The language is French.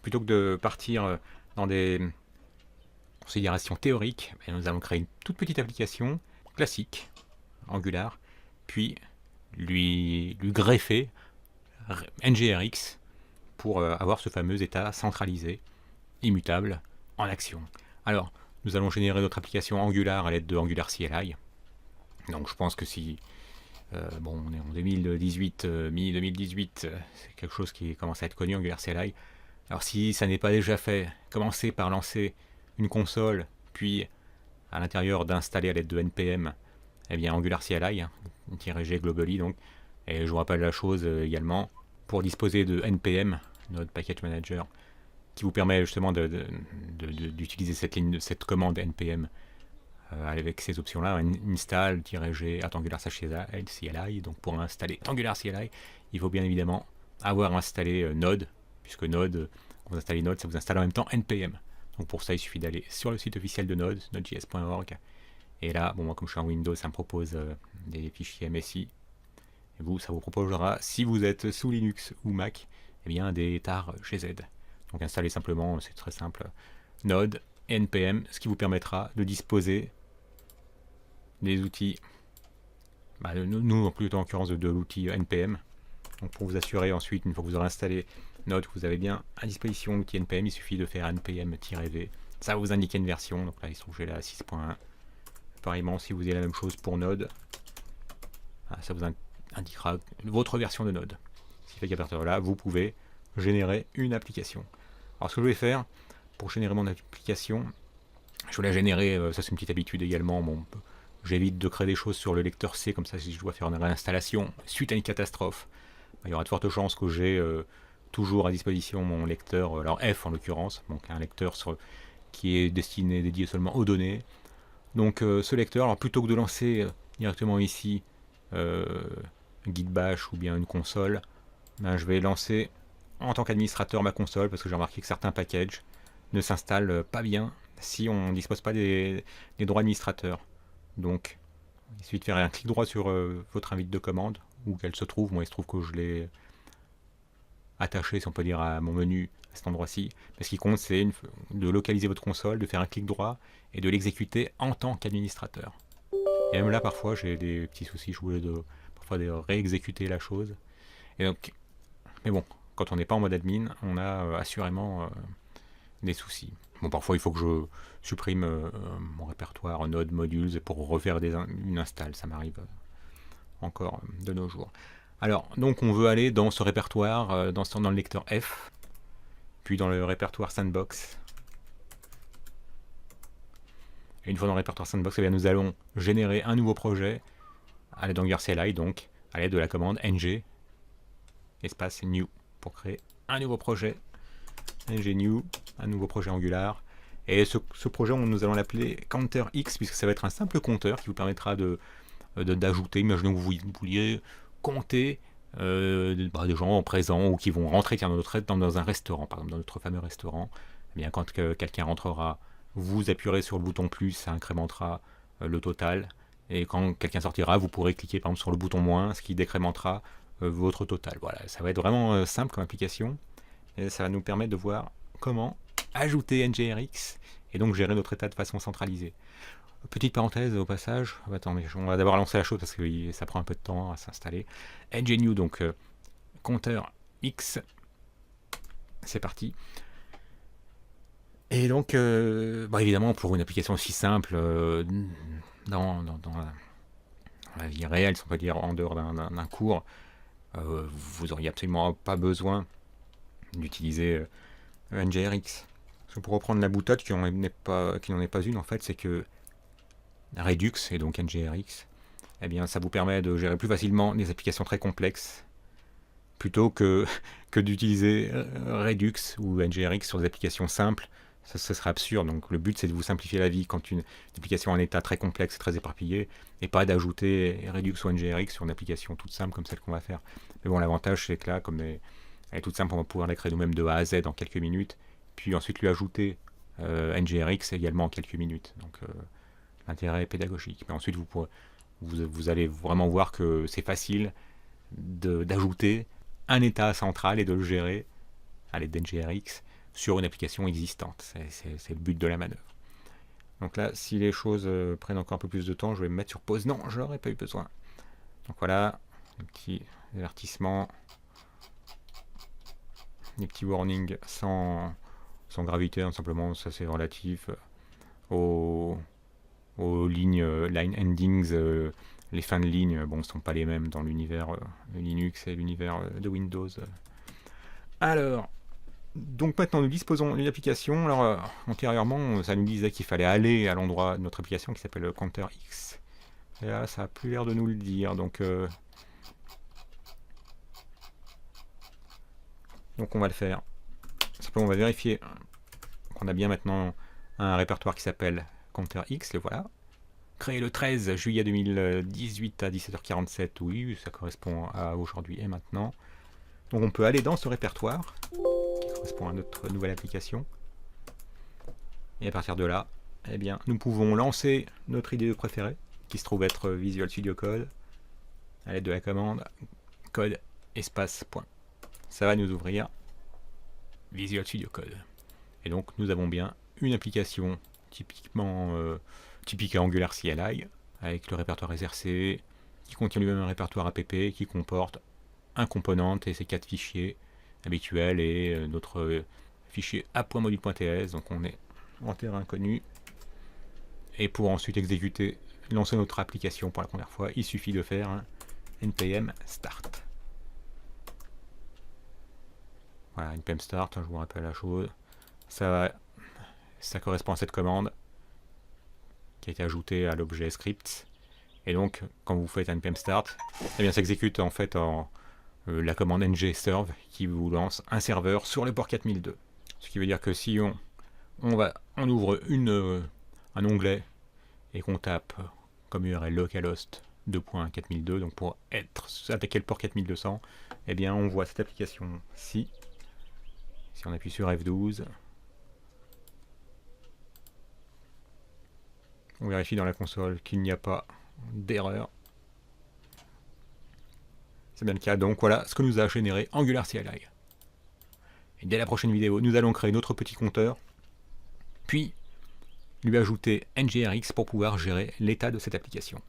plutôt que de partir dans des considérations théoriques, nous allons créer une toute petite application classique, Angular, puis lui greffer NGRX pour avoir ce fameux état centralisé, immutable, en action. Alors, nous allons générer notre application Angular à l'aide de Angular CLI. Donc je pense que si on est en 2018, mi-2018, c'est quelque chose qui commence à être connu, Angular CLI. Alors si ça n'est pas déjà fait, commencez par lancer une console, puis à l'intérieur d'installer à l'aide de npm Angular CLI, -g globally donc. Et je vous rappelle la chose également, pour disposer de npm, Node Package Manager, qui vous permet justement d'utiliser cette commande npm avec ces options-là, install-g Angular CLI. Donc pour installer Angular CLI, il faut bien évidemment avoir installé Node, puisque Node, quand vous installez Node, ça vous installe en même temps npm. Donc pour ça, il suffit d'aller sur le site officiel de Node, nodejs.org. Et là, moi comme je suis en Windows, ça me propose des fichiers MSI. Et vous, ça vous proposera, si vous êtes sous Linux ou Mac, des tar gz. Donc installez simplement, c'est très simple, Node npm, ce qui vous permettra de disposer des outils, nous plutôt en l'occurrence de l'outil npm. Donc pour vous assurer ensuite, une fois que vous aurez installé Node, que vous avez bien à disposition l'outil npm, il suffit de faire npm-v. Ça va vous indiquer une version, donc là il se trouve là 6.1. Pareillement, si vous avez la même chose pour Node, ça vous indiquera votre version de Node. Ce qui fait qu'à partir de là, vous pouvez générer une application. Alors ce que je vais faire pour générer mon application, je vais la générer, ça c'est une petite habitude également, j'évite de créer des choses sur le lecteur C, comme ça si je dois faire une réinstallation suite à une catastrophe, il y aura de fortes chances que j'ai toujours à disposition mon lecteur, alors F en l'occurrence, donc un lecteur qui est dédié seulement aux données. Donc ce lecteur, alors plutôt que de lancer directement ici Git bash ou bien une console, je vais lancer en tant qu'administrateur ma console, parce que j'ai remarqué que certains packages ne s'installent pas bien si on ne dispose pas des droits administrateurs. Donc il suffit de faire un clic droit sur votre invite de commande, où qu'elle se trouve. Moi il se trouve que je l'ai attaché, si on peut dire, à mon menu à cet endroit-ci. Mais ce qui compte, c'est de localiser votre console, de faire un clic droit et de l'exécuter en tant qu'administrateur. Et même là, parfois, j'ai des petits soucis. Je voulais parfois de réexécuter la chose. Et donc, mais bon, quand on n'est pas en mode admin, on a assurément des soucis. Bon, parfois, il faut que je supprime mon répertoire Node Modules pour refaire une install. Ça m'arrive encore de nos jours. Alors, donc on veut aller dans ce répertoire, dans le lecteur F, puis dans le répertoire Sandbox. Et une fois dans le répertoire Sandbox, nous allons générer un nouveau projet à l'aide d'Angular CLI, donc à l'aide de la commande ng espace new pour créer un nouveau projet. Ng new, un nouveau projet Angular. Et ce projet, nous allons l'appeler CounterX, puisque ça va être un simple compteur qui vous permettra d'ajouter. Imaginons que vous vouliez compter des gens présents ou qui vont rentrer dans un restaurant, par exemple dans notre fameux restaurant. Quand quelqu'un rentrera, vous appuierez sur le bouton plus, ça incrémentera le total. Et quand quelqu'un sortira, vous pourrez cliquer par exemple sur le bouton moins, ce qui décrémentera votre total. Voilà, ça va être vraiment simple comme application. Et ça va nous permettre de voir comment ajouter NGRX et donc gérer notre état de façon centralisée. Petite parenthèse au passage, on va d'abord lancer la chose parce que ça prend un peu de temps à s'installer. NGNew, donc compteur X, c'est parti. Et donc, évidemment, pour une application aussi simple, dans la vie réelle, si on peut dire, en dehors d'un cours, vous n'auriez absolument pas besoin d'utiliser NGRX. Pour reprendre la boutade qui n'en est pas une, en fait, c'est que Redux et donc NGRX, ça vous permet de gérer plus facilement des applications très complexes plutôt que d'utiliser Redux ou NGRX sur des applications simples. Ça, ce serait absurde. Donc le but, c'est de vous simplifier la vie quand une application a un état très complexe et très éparpillé, et pas d'ajouter Redux ou NGRX sur une application toute simple comme celle qu'on va faire. Mais bon, l'avantage, c'est que là, comme elle est toute simple, on va pouvoir la créer nous-mêmes de A à Z en quelques minutes, puis ensuite lui ajouter NGRX également en quelques minutes. Donc l'intérêt est pédagogique. Mais ensuite, vous allez vraiment voir que c'est facile d'ajouter un état central et de le gérer à l'aide d'NGRX sur une application existante. C'est le but de la manœuvre. Donc là, si les choses prennent encore un peu plus de temps, je vais me mettre sur pause. Non, je n'aurais pas eu besoin. Donc voilà, un petit avertissement, des petits warnings sans gravité, hein, simplement, ça c'est relatif aux lignes, line endings, les fins de ligne, bon, ne sont pas les mêmes dans l'univers Linux et l'univers de Windows. Alors, donc maintenant nous disposons d'une application. Alors antérieurement, ça nous disait qu'il fallait aller à l'endroit de notre application qui s'appelle CounterX. Et là, ça n'a plus l'air de nous le dire. Donc on va le faire. Simplement, on va vérifier qu'on a bien maintenant un répertoire qui s'appelle CounterX. Le voilà. Créé le 13 juillet 2018 à 17h47. Oui, ça correspond à aujourd'hui et maintenant. Donc on peut aller dans ce répertoire qui correspond à notre nouvelle application. Et à partir de là, eh bien, nous pouvons lancer notre IDE préférée, qui se trouve être Visual Studio Code, à l'aide de la commande code espace point. Ça va nous ouvrir Visual Studio Code. Et donc nous avons bien une application typiquement typique à Angular CLI, avec le répertoire SRC, qui contient lui-même un répertoire app, qui comporte un component et ses 4 fichiers habituels et notre fichier app.module.ts. Donc on est en terrain connu. Et pour ensuite exécuter, lancer notre application pour la première fois, il suffit de faire un npm start. Voilà, npm start, je vous rappelle la chose. Ça correspond à cette commande qui a été ajoutée à l'objet script. Et donc, quand vous faites un npm start, eh bien, ça exécute en fait la commande ngserve qui vous lance un serveur sur le port 4002. Ce qui veut dire que si on ouvre un onglet et qu'on tape comme URL localhost 2.4002, donc pour attaquer le port 4200, eh bien on voit cette application-ci. Si on appuie sur F12, on vérifie dans la console qu'il n'y a pas d'erreur. C'est bien le cas, donc voilà ce que nous a généré Angular CLI. Et dès la prochaine vidéo, nous allons créer notre petit compteur, puis lui ajouter NGRX pour pouvoir gérer l'état de cette application.